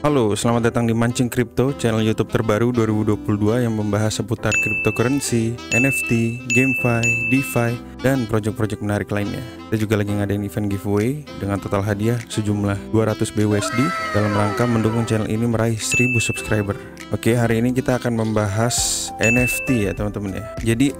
Halo, selamat datang di Mancing Crypto, channel YouTube terbaru 2022 yang membahas seputar cryptocurrency, NFT, GameFi, DeFi, dan project-project menarik lainnya. Kita juga lagi ngadain event giveaway dengan total hadiah sejumlah 200 BUSD dalam rangka mendukung channel ini meraih 1000 subscriber. Oke, hari ini kita akan membahas NFT ya teman-teman ya. Jadi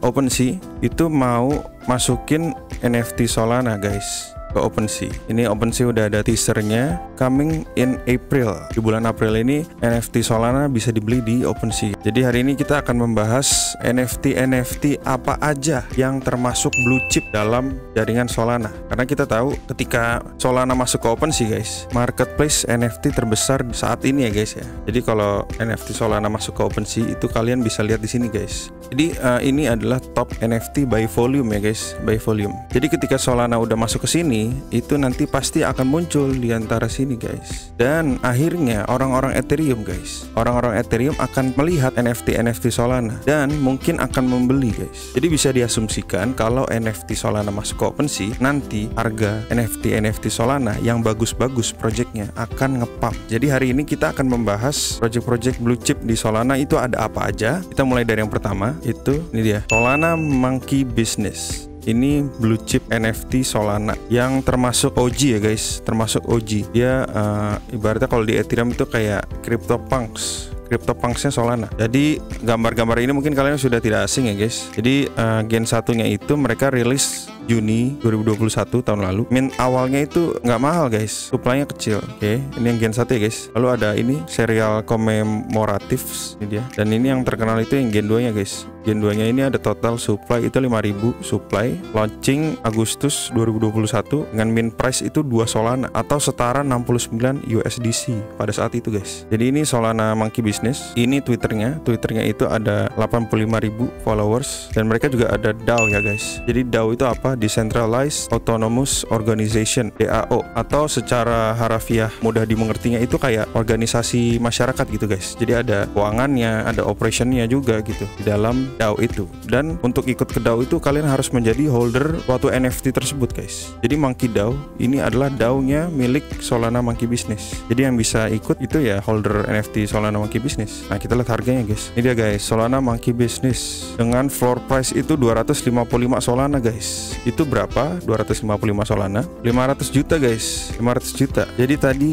OpenSea itu mau masukin NFT Solana guys ke OpenSea. Ini OpenSea udah ada teasernya, coming in April. Di bulan April ini NFT Solana bisa dibeli di OpenSea. Jadi hari ini kita akan membahas NFT apa aja yang termasuk blue chip dalam jaringan Solana. Karena kita tahu ketika Solana masuk ke OpenSea guys, marketplace NFT terbesar saat ini ya guys ya. Jadi kalau NFT Solana masuk ke OpenSea itu kalian bisa lihat di sini guys. Jadi ini adalah top NFT by volume ya guys, by volume. Jadi ketika Solana udah masuk ke sini, itu nanti pasti akan muncul di antara sini guys. Dan akhirnya orang-orang Ethereum guys, orang-orang Ethereum akan melihat NFT Solana dan mungkin akan membeli guys. Jadi bisa diasumsikan kalau NFT Solana masuk ke OpenSea, nanti harga NFT Solana yang bagus-bagus projectnya akan ngepump. Jadi hari ini kita akan membahas project-project blue chip di Solana itu ada apa aja. Kita mulai dari yang pertama, itu ini dia, Solana Monkey Business. Ini blue chip NFT Solana yang termasuk OG ya guys, termasuk OG. Dia ibaratnya kalau di Ethereum itu kayak CryptoPunksnya Solana. Jadi gambar-gambar ini mungkin kalian sudah tidak asing ya guys. Jadi Gen 1-nya itu mereka rilis Juni 2021 tahun lalu. Mint awalnya itu nggak mahal guys, supply-nya kecil. Oke, ini yang Gen 1 ya guys. Lalu ada ini serial commemorative ini dia. Dan ini yang terkenal itu yang Gen 2-nya guys. Gen 2-nya ini ada total supply itu 5000 supply, launching Agustus 2021 dengan mint price itu 2 Solana atau setara 69 USDC pada saat itu guys. Jadi ini Solana Monkey Business. Ini Twitternya itu ada 85.000 followers dan mereka juga ada DAO ya guys. Jadi DAO itu apa? Decentralized Autonomous Organization, DAO, atau secara harafiah mudah dimengertinya itu kayak organisasi masyarakat gitu guys. Jadi ada keuangannya, ada operationnya juga gitu di dalam DAO itu. Dan untuk ikut ke DAO itu kalian harus menjadi holder suatu NFT tersebut guys. Jadi Monkey DAO ini adalah DAO-nya milik Solana Monkey Business. Jadi yang bisa ikut itu ya holder NFT Solana Monkey Business. Nah kita lihat harganya guys. Ini dia guys, Solana Monkey Business dengan floor price itu 255 Solana guys. Itu berapa? 255 Solana 500 juta guys, 500 juta. Jadi tadi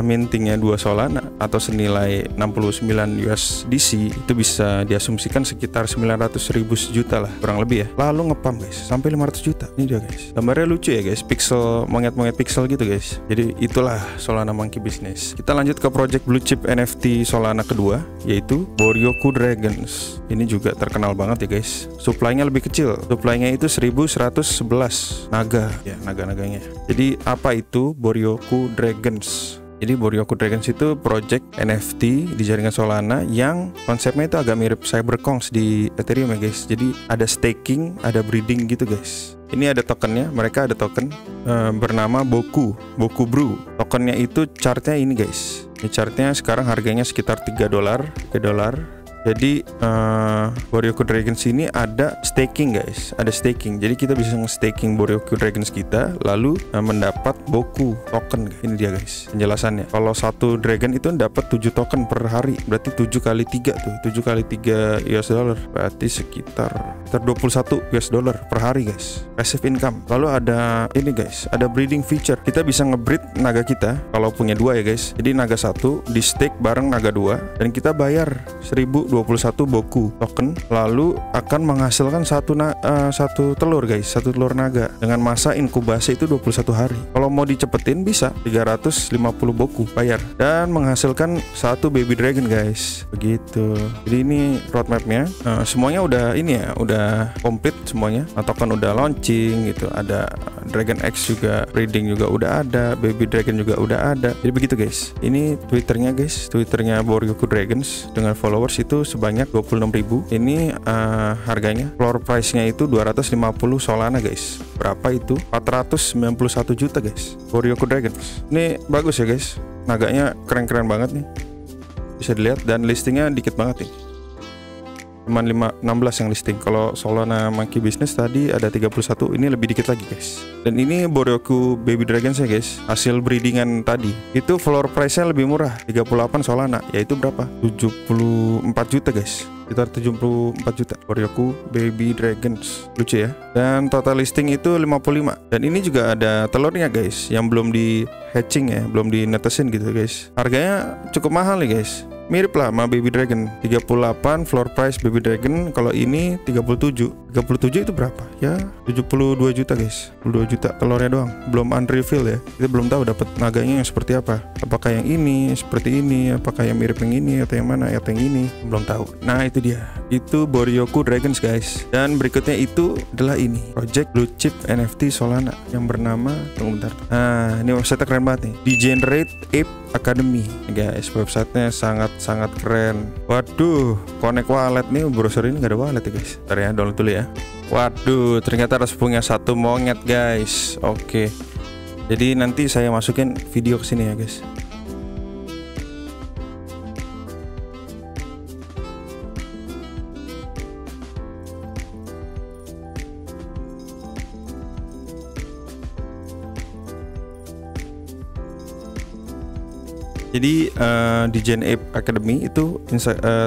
mintingnya 2 Solana atau senilai 69 USDC itu bisa diasumsikan sekitar 900.000 sejuta lah kurang lebih ya. Lalu ngepump guys sampai 500 juta. Ini dia guys, gambarnya lucu ya guys, pixel, monyet-monyet pixel gitu guys. Jadi itulah Solana Monkey Business. Kita lanjut ke project blue chip NFT Solana kedua, yaitu Boryoku Dragons. Ini juga terkenal banget ya guys. Supply-nya lebih kecil, supply-nya itu 1111 naga ya, naga-naganya. Jadi apa itu Boryoku Dragons? Jadi Boryoku Dragons itu project NFT di jaringan Solana yang konsepnya itu agak mirip Cyberkongs di Ethereum ya guys. Jadi ada staking, ada breeding gitu guys. Ini ada tokennya, mereka ada token bernama Boku Brew. Tokennya itu chartnya ini guys. Ini chartnya sekarang harganya sekitar $3. Jadi Boryoku Dragons ini ada staking guys, ada staking. Jadi kita bisa nge-staking Boryoku Dragons kita, lalu mendapat Boku token. Ini dia guys penjelasannya. Kalau satu dragon itu dapat 7 token per hari, berarti 7 kali 3 tuh, 7 kali 3 US dollar, berarti sekitar 21 US dollar per hari guys, passive income. Lalu ada ini guys, ada breeding feature. Kita bisa nge-breed naga kita kalau punya 2 ya guys. Jadi naga 1 di stake bareng naga 2 dan kita bayar 1021 Boku token, lalu akan menghasilkan satu telur guys, satu telur naga dengan masa inkubasi itu 21 hari. Kalau mau dicepetin bisa 350 Boku bayar dan menghasilkan satu baby dragon guys. Begitu. Jadi ini roadmapnya, semuanya udah ini ya, udah komplit semuanya. Token udah launching gitu, ada Dragon X juga, breeding juga udah ada, baby dragon juga udah ada. Jadi begitu guys. Ini Twitternya guys, Twitternya Boryoku Dragons dengan followers itu sebanyak 26.000. Ini harganya, floor price-nya itu 250 Solana guys. Berapa itu? 491 juta guys. Boryoku Dragons. Ini bagus ya guys. Naganya keren-keren banget nih. Bisa dilihat dan listingnya dikit banget nih. Cuman 16 yang listing. Kalau Solana Monkey Business tadi ada 31, ini lebih dikit lagi guys. Dan ini Boryoku Baby Dragons ya guys, hasil breedingan tadi. Itu floor price-nya lebih murah, 38 Solana, yaitu berapa? 74 juta guys. Sekitar 74 juta Boryoku Baby Dragons. Lucu ya. Dan total listing itu 55. Dan ini juga ada telurnya guys, yang belum di hatching ya, belum dinetesin gitu guys. Harganya cukup mahal nih guys. Mirip lah sama Baby Dragon, 38 floor price Baby Dragon. Kalau ini 37 itu berapa? Ya 72 juta guys, 72 juta telurnya doang, belum unreveal ya. Kita belum tahu dapat naganya yang seperti apa. Apakah yang ini seperti ini, apakah yang mirip yang ini, atau yang mana, atau yang ini, belum tahu. Nah itu dia, itu Boryoku Dragons guys. Dan berikutnya itu adalah ini, project blue chip NFT Solana yang bernama, tunggu bentar. Nah ini website keren banget nih, Degenerate Ape Academy guys. Websitenya sangat keren. Waduh, connect wallet nih, browser ini gak ada wallet ya guys. Ntar ya, download dulu ya. Waduh, ternyata harus punya satu monyet guys. Oke, jadi nanti saya masukin video ke sini ya guys. Jadi Degenerate Ape Academy itu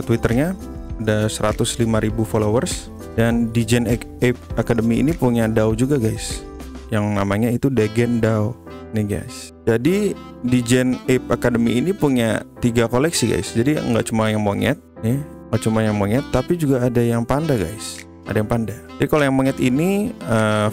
Twitternya ada 105.000 followers. Dan Degenerate Ape Academy ini punya DAO juga guys, yang namanya itu Degen DAO nih guys. Jadi Degenerate Ape Academy ini punya 3 koleksi guys. Jadi nggak cuma yang monyet nih, nggak cuma yang monyet, tapi juga ada yang panda guys. Ada yang panda. Jadi kalau yang monyet ini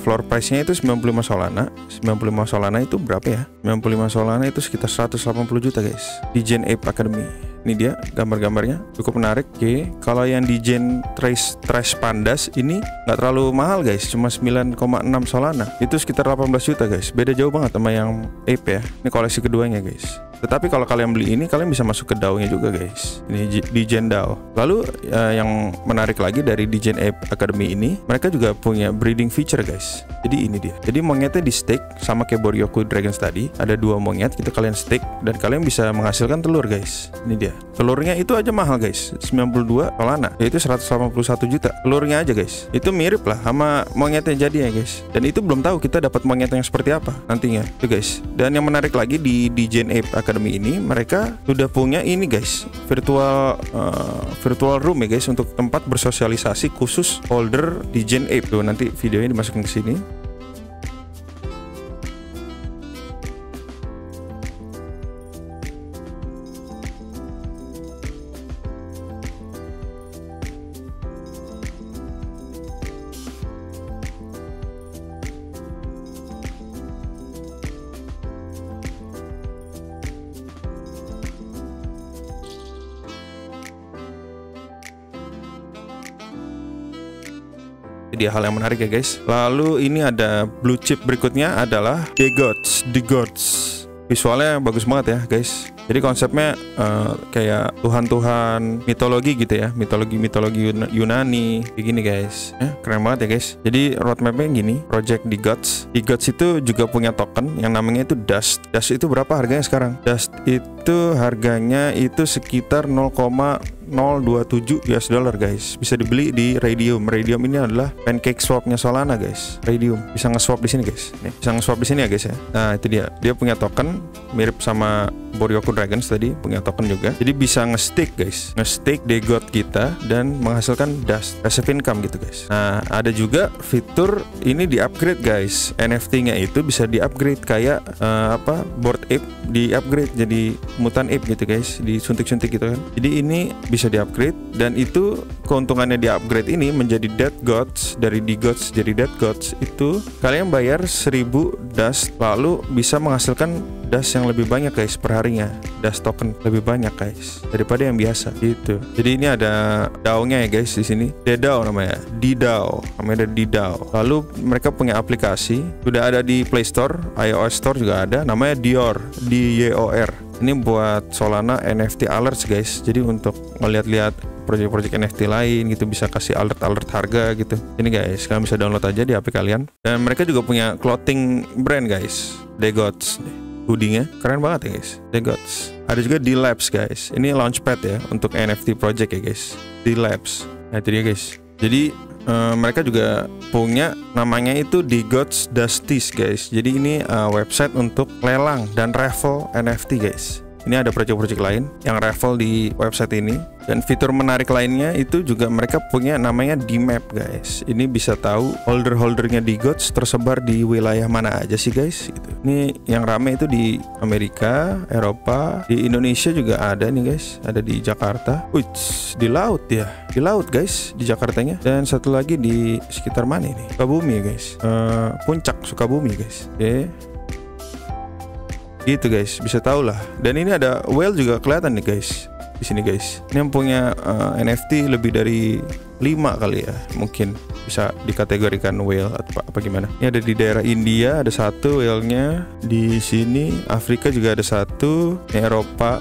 floor price-nya itu 95 Solana. 95 Solana itu berapa ya? 95 Solana itu sekitar 180 juta guys. Degenerate Ape Academy. Ini dia gambar-gambarnya, cukup menarik. Oke, kalau yang Degenerate Trash Pandas ini nggak terlalu mahal guys, cuma 9,6 Solana. Itu sekitar 18 juta guys. Beda jauh banget sama yang Ape ya. Ini koleksi keduanya guys. Tetapi kalau kalian beli ini, kalian bisa masuk ke DAO-nya juga guys. Ini Degen DAO. Lalu yang menarik lagi dari Degenerate Ape Academy ini, mereka juga punya breeding feature guys. Jadi ini dia. Jadi monyetnya di stake sama kayak Boryoku Dragons tadi. Ada 2 monyet, kita kalian stake dan kalian bisa menghasilkan telur guys. Ini dia. Telurnya itu aja mahal guys, 92 Solana, yaitu 181 juta. Telurnya aja guys. Itu mirip lah sama monyetnya jadi ya guys. Dan itu belum tahu kita dapat monyet yang seperti apa nantinya. Itu guys. Dan yang menarik lagi di Degenerate Ape Academy ini, mereka sudah punya ini guys, virtual room ya guys, untuk tempat bersosialisasi khusus holder Degenerate Ape. Tuh nanti videonya dimasukin ke sini. Dia hal yang menarik ya guys. Lalu ini ada blue chip berikutnya adalah The Gods. Visualnya bagus banget ya guys. Jadi konsepnya kayak tuhan-tuhan mitologi gitu ya, mitologi Yunani kayak gini guys. Keren banget ya guys. Jadi roadmapnya gini, project The Gods. The Gods itu juga punya token yang namanya itu Dust. Dust itu berapa harganya sekarang? Dust itu harganya itu sekitar 0,027 US dollar guys. Bisa dibeli di Raydium. Raydium ini adalah pancake swap-nya Solana guys. Raydium bisa nge-swap di sini guys. Nih, bisa nge-swap di sini ya guys ya. Nah, itu dia. Dia punya token mirip sama Boryoku Dragons tadi, punya token juga. Jadi bisa nge-stake guys. Nge-stake The God kita dan menghasilkan dust, passive income gitu guys. Nah, ada juga fitur ini di-upgrade guys. NFT-nya itu bisa di-upgrade kayak Bored Ape di-upgrade jadi mutan ape gitu guys, disuntik-suntik gitu kan. Jadi ini bisa di-upgrade, dan itu keuntungannya di-upgrade ini menjadi Dead Gods. Dari The Gods jadi Dead Gods itu kalian bayar 1000 dust, lalu bisa menghasilkan dust yang lebih banyak guys per harinya. Dust token lebih banyak guys daripada yang biasa gitu. Jadi ini ada DAO-nya ya guys di sini. DAO namanya, DAO. Namanya ada DAO. Lalu mereka punya aplikasi, sudah ada di Play Store, iOS Store juga ada, namanya Dior, DYOR. Ini buat Solana NFT alerts guys. Jadi untuk ngeliat-liat project-project NFT lain gitu, bisa kasih alert harga gitu. Ini guys, kalian bisa download aja di HP kalian. Dan mereka juga punya clothing brand guys, The Gods. Hoodie-nya keren banget ya guys, The Gods. Ada juga D-Labs guys. Ini launchpad ya untuk NFT project ya guys. D-Labs. Nah itu dia guys. Jadi mereka juga punya namanya itu The Gods Dusties guys. Jadi ini website untuk lelang dan raffle NFT guys. Ini ada project-project lain yang raffle di website ini. Dan fitur menarik lainnya itu juga mereka punya namanya D-Map guys. Ini bisa tahu holder-holdernya The Gods tersebar di wilayah mana aja sih guys gitu. Ini yang rame itu di Amerika, Eropa, di Indonesia juga ada nih guys. Ada di Jakarta. Wih, di laut ya. Di laut guys, di Jakartanya. Dan satu lagi di sekitar mana ini? Sukabumi ya guys. Puncak Sukabumi guys. Oke. Gitu guys, bisa tahu lah. Dan ini ada whale juga kelihatan nih guys. Di sini guys. Ini yang punya NFT lebih dari 5 kali ya. Mungkin bisa dikategorikan whale atau apa gimana. Ini ada di daerah India ada satu whale-nya. Di sini Afrika juga ada satu. Di Eropa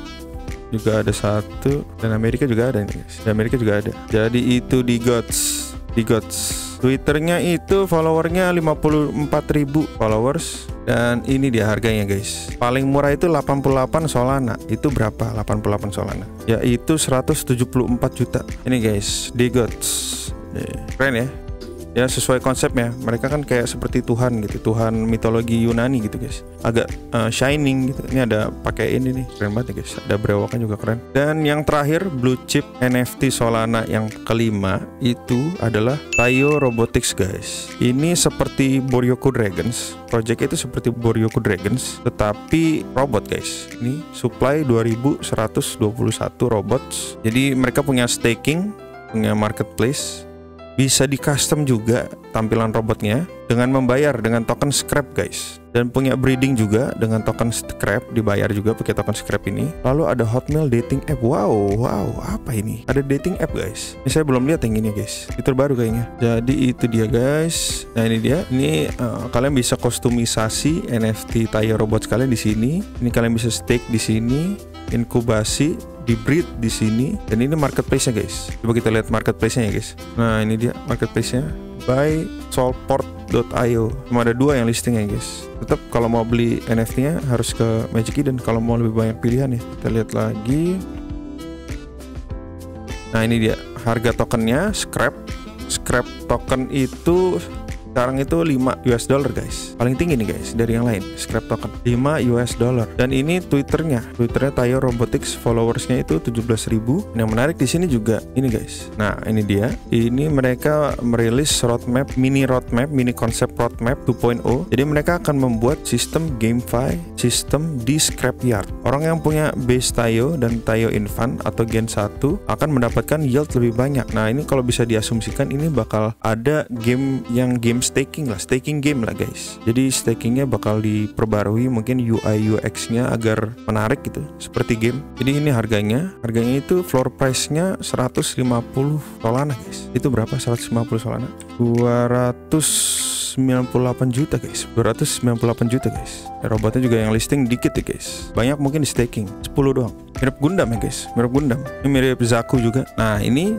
juga ada satu. Dan Amerika juga ada nih guys. Di Amerika juga ada. Jadi itu The Gods. Twitternya itu followernya 54.000 followers. Dan ini dia harganya guys. Paling murah itu 88 Solana. Itu berapa 88 Solana? Yaitu 174 juta. Ini guys, The Gods. Keren ya. Ya sesuai konsepnya. Mereka kan kayak seperti Tuhan gitu. Tuhan mitologi Yunani gitu guys. Agak shining gitu. Ini ada pakai ini nih. Keren banget ya guys. Ada brewokan juga keren. Dan yang terakhir blue chip NFT Solana yang kelima itu adalah Tayo Robotics guys. Ini seperti Boryoku Dragons. Project itu seperti Boryoku Dragons tetapi robot guys. Ini supply 2121 robots. Jadi mereka punya staking, punya marketplace. Bisa di custom juga tampilan robotnya dengan membayar dengan token scrap guys. Dan punya breeding juga dengan token scrap, dibayar juga pakai token scrap ini. Lalu ada Hotmail dating app. Wow, apa ini? Ada dating app guys. Ini saya belum lihat yang ini guys. Itu terbaru kayaknya. Jadi itu dia guys. Nah ini dia. Ini kalian bisa kustomisasi NFT Tayo Robots kalian di sini. Ini kalian bisa stake di sini, inkubasi, di breed di sini. Dan ini marketplace-nya guys. Coba kita lihat marketplace-nya ya guys. Nah ini dia marketplace-nya. By Soulport.io. Cuma ada 2 yang listingnya guys. Tetap kalau mau beli NFT-nya harus ke Magic Eden. Kalau mau lebih banyak pilihan ya. Kita lihat lagi. Nah ini dia harga tokennya. Scrap token itu sekarang itu $5 guys. Paling tinggi nih guys dari yang lain. Scrap token $5. Dan ini Twitternya Tayo Robotics, followersnya itu 17.000. Yang menarik di sini juga ini guys. Nah ini dia. Ini mereka merilis mini concept roadmap 2.0. Jadi mereka akan membuat sistem GameFi sistem di scrapyard. Orang yang punya base Tayo dan Tayo Infant atau Gen 1 akan mendapatkan yield lebih banyak. Nah ini kalau bisa diasumsikan ini bakal ada game staking game lah guys. Jadi stakingnya bakal diperbarui, mungkin UI UX nya agar menarik gitu seperti game. Jadi ini harganya itu floor price nya 150 Solana guys. Itu berapa 150 Solana? 298 juta guys. 298 juta guys. Robotnya juga yang listing dikit ya guys. Banyak mungkin di staking 10 doang. Mirip Gundam ya guys. Ini mirip Zaku juga. Nah ini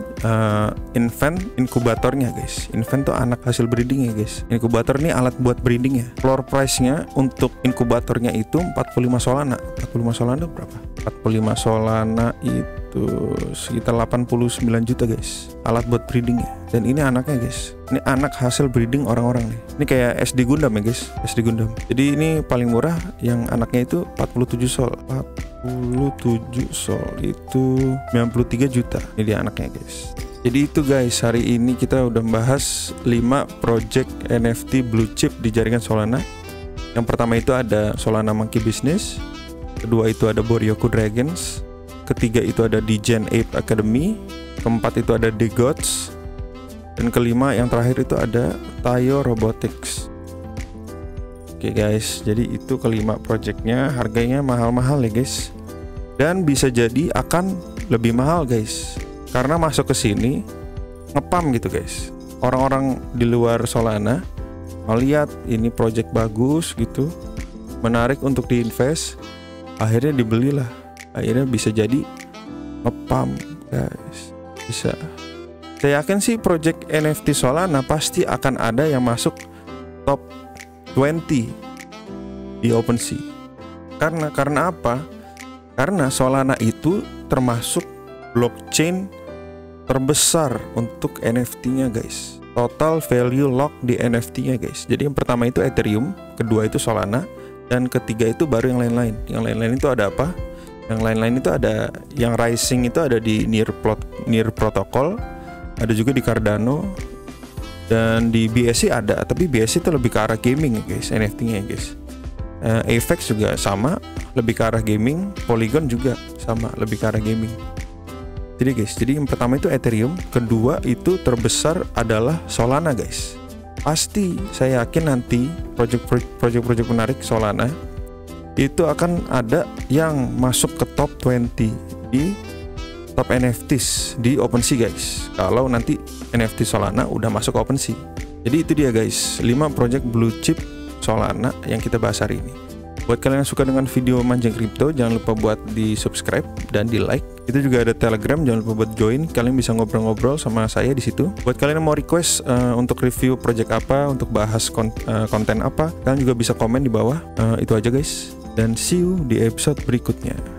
Infant inkubatornya guys. Infant tuh anak hasil breeding ya guys. Inkubator ini alat buat breeding ya. Floor price nya untuk inkubatornya itu 45 Solana. 45 Solana berapa? 45 Solana itu sekitar 89 juta guys. Alat buat breeding ya. Dan ini anaknya guys. Ini anak hasil breeding orang-orang nih. Ini kayak SD Gundam ya guys. SD Gundam. Jadi ini paling murah yang anaknya itu 47 Sol. 47 Sol itu 93 juta. Ini dia anaknya guys. Jadi itu guys, hari ini kita udah membahas 5 project NFT blue chip di jaringan Solana. Yang pertama itu ada Solana Monkey Business. Kedua itu ada Boryoku Dragons. Ketiga itu ada Degen Ape Academy. Keempat itu ada The Gods. Dan kelima yang terakhir itu ada Tayo Robotics. Oke guys, jadi itu kelima projectnya. Harganya mahal-mahal ya guys. Dan bisa jadi akan lebih mahal guys. Karena masuk ke sini ngepam gitu guys. Orang-orang di luar Solana melihat ini project bagus gitu, menarik untuk diinvest, akhirnya dibelilah. Akhirnya bisa jadi ngepam guys. Bisa. Saya yakin sih project NFT Solana pasti akan ada yang masuk top 20 di OpenSea. Karena apa? Karena Solana itu termasuk blockchain terbesar untuk NFT-nya guys. Total value lock di NFT-nya guys. Jadi yang pertama itu Ethereum, kedua itu Solana, dan ketiga itu baru yang lain-lain. Yang lain-lain itu ada apa? Yang lain-lain itu ada yang Rising itu ada di Near Protocol, ada juga di Cardano, dan di BSC ada. Tapi BSC itu lebih ke arah gaming guys, NFT-nya guys. Avex juga sama, lebih ke arah gaming. Polygon juga sama, lebih ke arah gaming. Jadi guys, jadi yang pertama itu Ethereum, kedua itu terbesar adalah Solana guys. Pasti saya yakin nanti project menarik Solana itu akan ada yang masuk ke top 20 di top NFTs di OpenSea guys. Kalau nanti NFT Solana udah masuk ke OpenSea. Jadi itu dia guys, 5 project blue chip Solana yang kita bahas hari ini. Buat kalian yang suka dengan video Manjang Kripto, jangan lupa buat di subscribe dan di like. Itu juga ada Telegram, jangan lupa buat join. Kalian bisa ngobrol-ngobrol sama saya di situ. Buat kalian yang mau request untuk review project apa, untuk bahas konten apa, kalian juga bisa komen di bawah. Itu aja guys, dan see you di episode berikutnya.